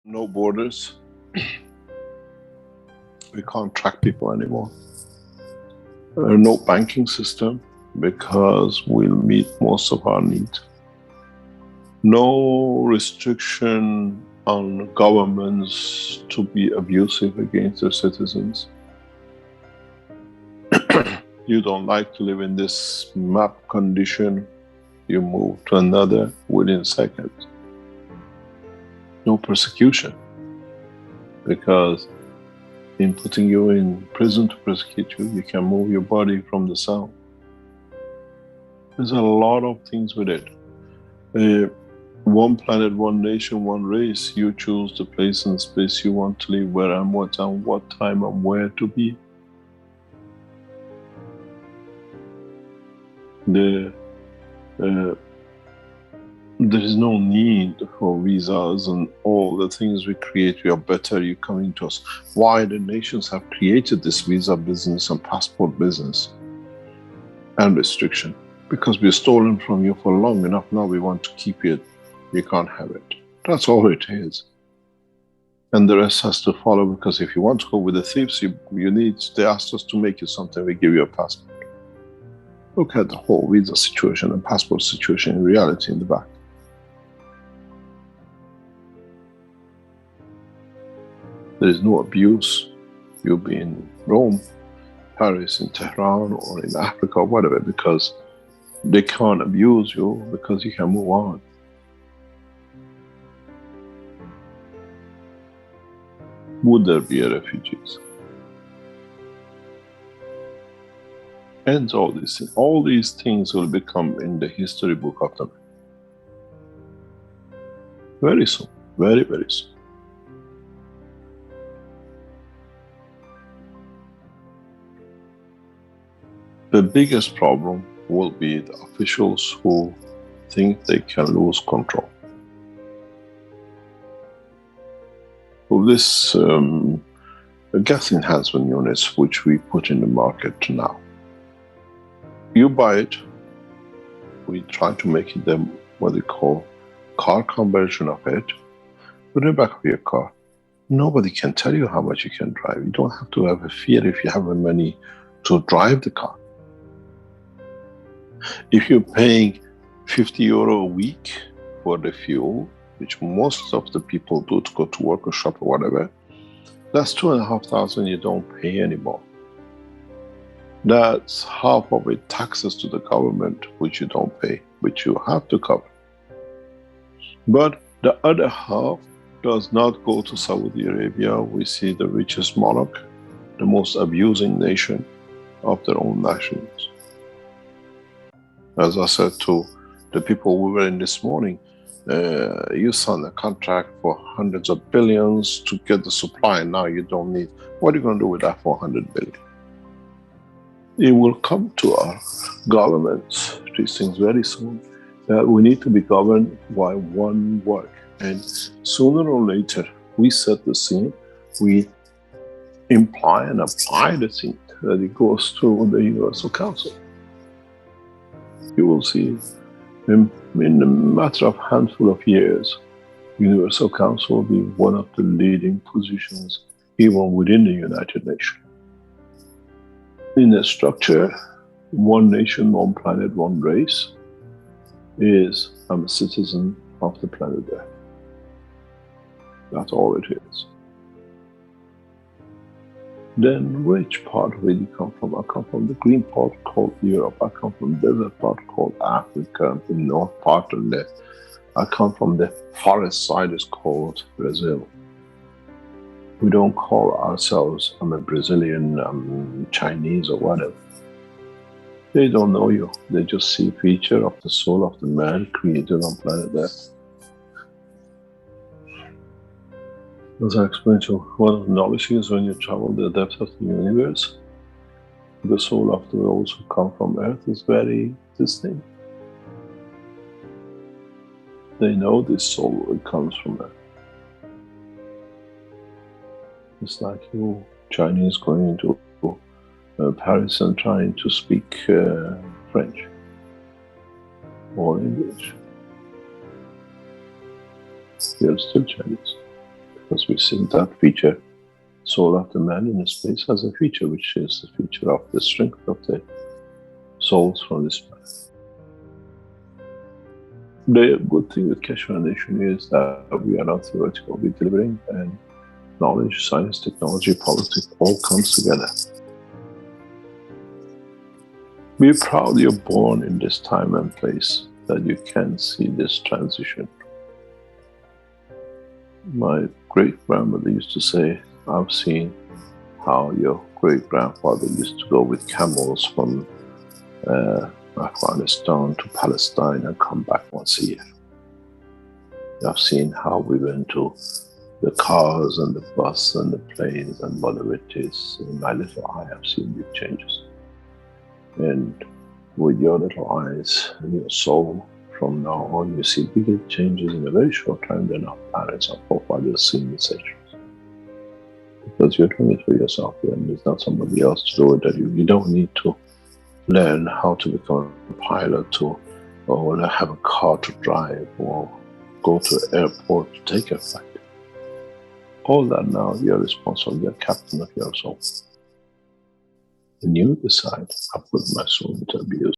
No borders. We can't track people anymore. No banking system because we'll meet most of our needs. No restriction on governments to be abusive against their citizens. You don't like to live in this map condition, you move to another within seconds. No persecution, because in putting you in prison to persecute you, you can move your body from the cell. There's a lot of things with it. One planet, one nation, one race. You choose the place and space you want to live, where and what time and where to be. There is no need for visas and all the things we create. We are better, you coming to us. Why the nations have created this visa business and passport business and restriction? Because we've stolen from you for long enough. Now we want to keep it. You can't have it. That's all it is. And the rest has to follow, because if you want to go with the thieves, they asked us to make you something, we give you a passport. Look at the whole visa situation and passport situation in reality in the back. There is no abuse. You'll be in Rome, Paris, in Tehran, or in Africa, or whatever, because they can't abuse you, because you can move on. Would there be refugees? Hence all these things. All these things will become in the history book of them. Very soon. Very, very soon. The biggest problem will be the officials who think they can lose control. With this gas enhancement units which we put in the market now, you buy it, we try to make it them what they call car conversion of it, put it in the back of your car. Nobody can tell you how much you can drive. You don't have to have a fear if you have the money to drive the car. If you're paying €50 a week for the fuel, which most of the people do to go to work or shop or whatever, that's $2,500 you don't pay anymore. That's half of it taxes to the government, which you don't pay, which you have to cover. But the other half does not go to Saudi Arabia. We see the richest monarch, the most abusing nation of their own nationals. As I said to the people we were in this morning, you signed a contract for hundreds of billions to get the supply, and now you don't need. What are you going to do with that 400 billion? It will come to our governments, these things, very soon. We need to be governed by one word. And sooner or later, we set the scene, we imply and apply the scene that it goes to the Universal Council. You will see In a matter of handful of years, Universal Council will be one of the leading positions even within the United Nations. In the structure, one nation, one planet, one race is I'm a citizen of the planet Earth. That's all it is. Then which part of it you come from? I come from the green part called Europe. I come from the desert part called Africa. The north part and I come from the forest side is called Brazil. We don't call ourselves, I'm a Brazilian, I'm Chinese or whatever. They don't know you. They just see a feature of the soul of the man created on planet Earth. As I explained to you, one of the knowledge is when you travel the depths of the universe, the soul of those who come from Earth is very distinct. They know this soul, it comes from Earth. It's like you Chinese going into Paris and trying to speak French or English. You're still Chinese because we see that feature, soul of the man in space has a feature which is the feature of the strength of the souls from this planet. The good thing with Keshe OneNation is that we are not theoretical, we're delivering, and knowledge, science, technology, politics all comes together. Be proud you're born in this time and place, that you can see this transition. My great-grandmother used to say, I've seen how your great-grandfather used to go with camels from Afghanistan to Palestine and come back once a year. I've seen how we went to the cars and the bus and the planes and whatever it is. In my little eye, I've seen big changes. And with your little eyes and your soul, from now on, you see bigger changes in a very short time than our parents or forefathers seen in centuries. Because you're doing it for yourself, and there's not somebody else to do it. That you don't need to learn how to become a pilot or have a car to drive or go to an airport to take a flight. All that now, you're responsible, you're captain of your soul. And you decide, I put my soul into abuse.